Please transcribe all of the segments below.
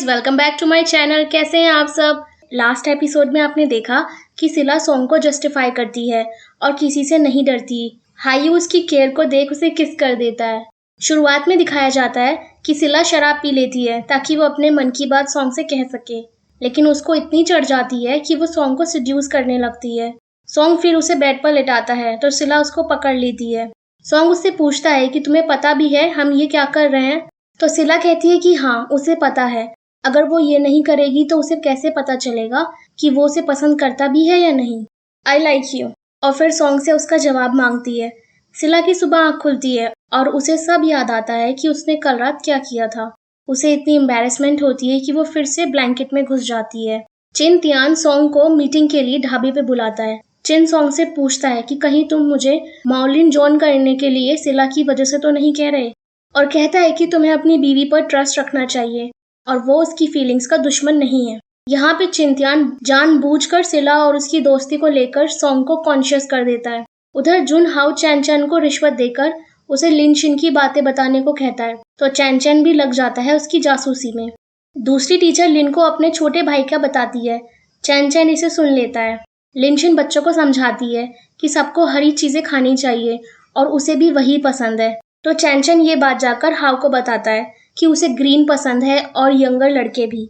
Guys, welcome back to my channel. कैसे हैं आप सब। लास्ट एपिसोड में आपने देखा कि सिला सॉन्ग को जस्टिफाई करती है और किसी से नहीं डरती। हायू उसकी केयर को देख उसे किस कर देता है। शुरुआत में दिखाया जाता है कि सिला शराब पी लेती है ताकि वो अपने मन की बात सॉन्ग से कह सके, लेकिन उसको इतनी चढ़ जाती है कि वो सॉन्ग को सिड्यूस करने लगती है। सॉन्ग फिर उसे बेड पर लेटाता है तो सिला उसको पकड़ लेती है। सॉन्ग उससे पूछता है कि तुम्हें पता भी है हम ये क्या कर रहे हैं। तो सिला कहती है कि हाँ, उसे पता है। अगर वो ये नहीं करेगी तो उसे कैसे पता चलेगा कि वो उसे पसंद करता भी है या नहीं। I like you. और फिर सॉन्ग से उसका जवाब मांगती है। सिला की सुबह आँख खुलती है और उसे सब याद आता है कि उसने कल रात क्या किया था। उसे इतनी एम्बैरेसमेंट होती है कि वो फिर से ब्लैंकेट में घुस जाती है। चिन तियान सॉन्ग को मीटिंग के लिए ढाबे पे बुलाता है। चिन सॉन्ग से पूछता है कि कहीं तुम मुझे माउलिन जॉन करने के लिए सिला की वजह से तो नहीं कह रहे, और कहता है कि तुम्हें अपनी बीवी पर ट्रस्ट रखना चाहिए और वो उसकी फीलिंग्स का दुश्मन नहीं है। यहाँ पे चिंतियान जानबूझकर सिला और उसकी दोस्ती को लेकर सॉन्ग को कॉन्शियस कर देता है। उधर जुन हाउ चैन चैन को रिश्वत देकर उसे लिन शिन की बातें बताने को कहता है, तो चैन चैन भी लग जाता है उसकी जासूसी में। दूसरी टीचर लिन को अपने छोटे भाई का बताती है। चैन चैन इसे सुन लेता है। लिन शिन बच्चों को समझाती है कि सबको हरी चीजें खानी चाहिए और उसे भी वही पसंद है। तो चैन चैन ये बात जाकर हाउ को बताता है कि उसे ग्रीन पसंद है और यंगर लड़के भी।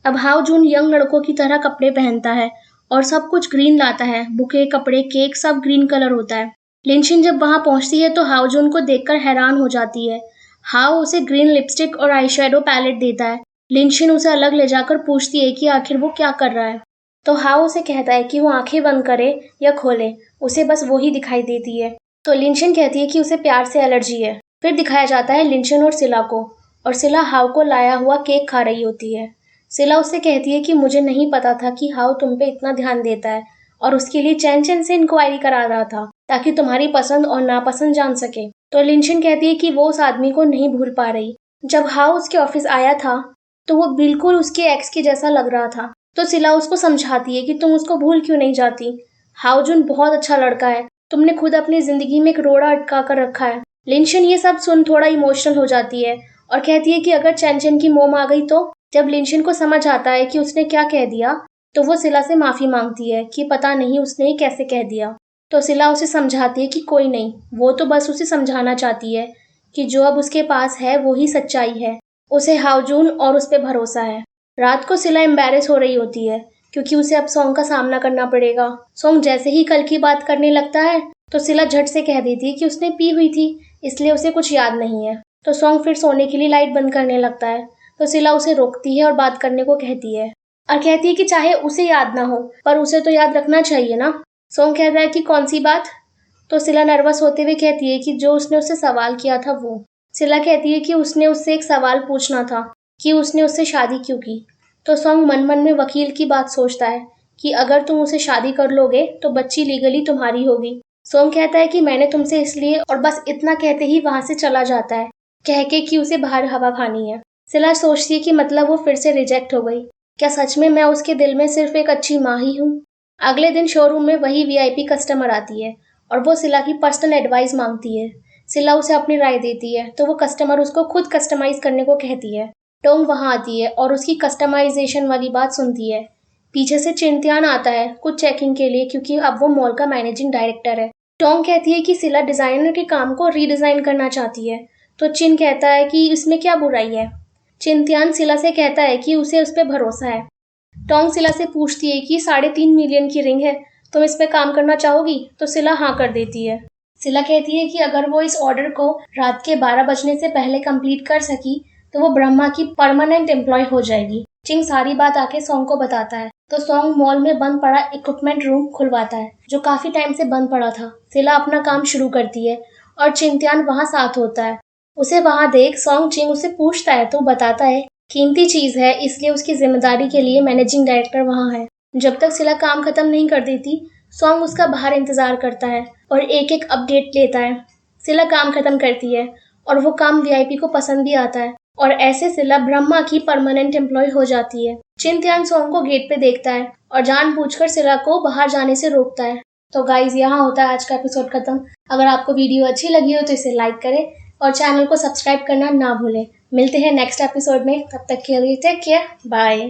अब हाउ जून यंग लड़कों की तरह कपड़े पहनता है और सब कुछ ग्रीन लाता है। बुके, कपड़े, केक सब ग्रीन कलर होता है। लिनशिन जब वहां पहुंचती है तो हाउ जून को देखकर हैरान हो जाती है। हाउ उसे ग्रीन लिपस्टिक और आई शेडो पैलेट देता है। लिनशिन उसे अलग ले जाकर पूछती है कि आखिर वो क्या कर रहा है। तो हाउ उसे कहता है कि वो आंखें बंद करे या खोले, उसे बस वो ही दिखाई देती है। तो लिनशिन कहती है कि उसे प्यार से एलर्जी है। फिर दिखाया जाता है लिनशिन और सिला को, और सिला हाउ को लाया हुआ केक खा रही होती है। सिला उससे कहती है कि मुझे नहीं पता था कि हाउ तुम पे इतना ध्यान देता है और उसके लिए चैन चैन से इंक्वायरी करा रहा था ताकि तुम्हारी पसंद और नापसंद जान सके। तो लिनशिन कहती है कि वो उस आदमी को नहीं भूल पा रही। जब हाउ उसके ऑफिस आया था तो वो बिल्कुल उसके एक्स के जैसा लग रहा था। तो सिला उसको समझाती है कि तुम उसको भूल क्यों नहीं जाती। हाउ जुन बहुत अच्छा लड़का है, तुमने खुद अपनी जिंदगी में एक रोड़ा अटका कर रखा है। लिनशिन ये सब सुन थोड़ा इमोशनल हो जाती है और कहती है कि अगर चैन चैन की मोम आ गई तो। जब लिनशिन को समझ आता है कि उसने क्या कह दिया तो वो सिला से माफी मांगती है कि पता नहीं उसने ये कैसे कह दिया। तो सिला उसे समझाती है कि कोई नहीं, वो तो बस उसे समझाना चाहती है कि जो अब उसके पास है वो ही सच्चाई है। उसे हाउजून और उस पर भरोसा है। रात को सिला एम्बैरेस हो रही होती है क्योंकि उसे अब सॉन्ग का सामना करना पड़ेगा। सॉन्ग जैसे ही कल की बात करने लगता है तो सिला झट से कह देती है कि उसने पी हुई थी, इसलिए उसे कुछ याद नहीं है। तो सॉन्ग फिर सोने के लिए लाइट बंद करने लगता है, तो सिला उसे रोकती है और बात करने को कहती है और कहती है कि चाहे उसे याद ना हो पर उसे तो याद रखना चाहिए ना। सॉन्ग कहता है कि कौन सी बात। तो सिला नर्वस होते हुए कहती है कि जो उसने उससे सवाल किया था वो। सिला कहती है कि उसने उससे एक सवाल पूछना था कि उसने उससे शादी क्यों की। तो सॉन्ग मन मन में वकील की बात सोचता है कि अगर तुम उसे शादी कर लोगे तो बच्ची लीगली तुम्हारी होगी। सॉन्ग कहता है कि मैंने तुमसे इसलिए, और बस इतना कहते ही वहां से चला जाता है कह के कि उसे बाहर हवा खानी है। सिला सोचती है कि मतलब वो फिर से रिजेक्ट हो गई। क्या सच में मैं उसके दिल में सिर्फ एक अच्छी माँ ही हूँ। अगले दिन शोरूम में वही वीआईपी कस्टमर आती है और वो सिला की पर्सनल एडवाइस मांगती है। सिला उसे अपनी राय देती है तो वो कस्टमर उसको खुद कस्टमाइज करने को कहती है। टोंग वहां आती है और उसकी कस्टमाइजेशन वाली बात सुनती है। पीछे से चिंतियान आता है कुछ चेकिंग के लिए क्योंकि अब वो मॉल का मैनेजिंग डायरेक्टर है। टोंग कहती है कि सिला डिजाइनर के काम को रीडिजाइन करना चाहती है, तो चिन कहता है कि इसमें क्या बुराई है। चिंतियान सिला से कहता है कि उसे उस पर भरोसा है। टोंग सिला से पूछती है कि 3.5 मिलियन की रिंग है, तुम इस पे काम करना चाहोगी। तो सिला हाँ कर देती है। सिला कहती है कि अगर वो इस ऑर्डर को रात के 12 बजने से पहले कंप्लीट कर सकी तो वो ब्रह्मा की परमानेंट एम्प्लॉय हो जाएगी। चिंग सारी बात आके सॉन्ग को बताता है, तो सॉन्ग मॉल में बंद पड़ा इक्विपमेंट रूम खुलवाता है जो काफी टाइम से बंद पड़ा था। सिला अपना काम शुरू करती है और चिंतियान वहाँ साथ होता है। उसे वहाँ देख सॉन्ग चिंग उसे पूछता है तो बताता है कीमती चीज है इसलिए उसकी जिम्मेदारी के लिए मैनेजिंग डायरेक्टर वहाँ है। जब तक सिला काम खत्म नहीं कर देती सॉन्ग उसका बाहर इंतजार करता है और एक एक अपडेट लेता है। सिला काम खत्म करती है और वो काम वीआईपी को पसंद भी आता है और ऐसे सिला ब्रह्मा की परमानेंट एम्प्लॉय हो जाती है। चिंतियान सॉन्ग को गेट पे देखता है और जानबूझकर सिला को बाहर जाने से रोकता है। तो गाइज, यहाँ होता है आज का एपिसोड खत्म। अगर आपको वीडियो अच्छी लगी हो तो इसे लाइक करें और चैनल को सब्सक्राइब करना ना भूलें। मिलते हैं नेक्स्ट एपिसोड में, तब तक के लिए टेक केयर, बाय।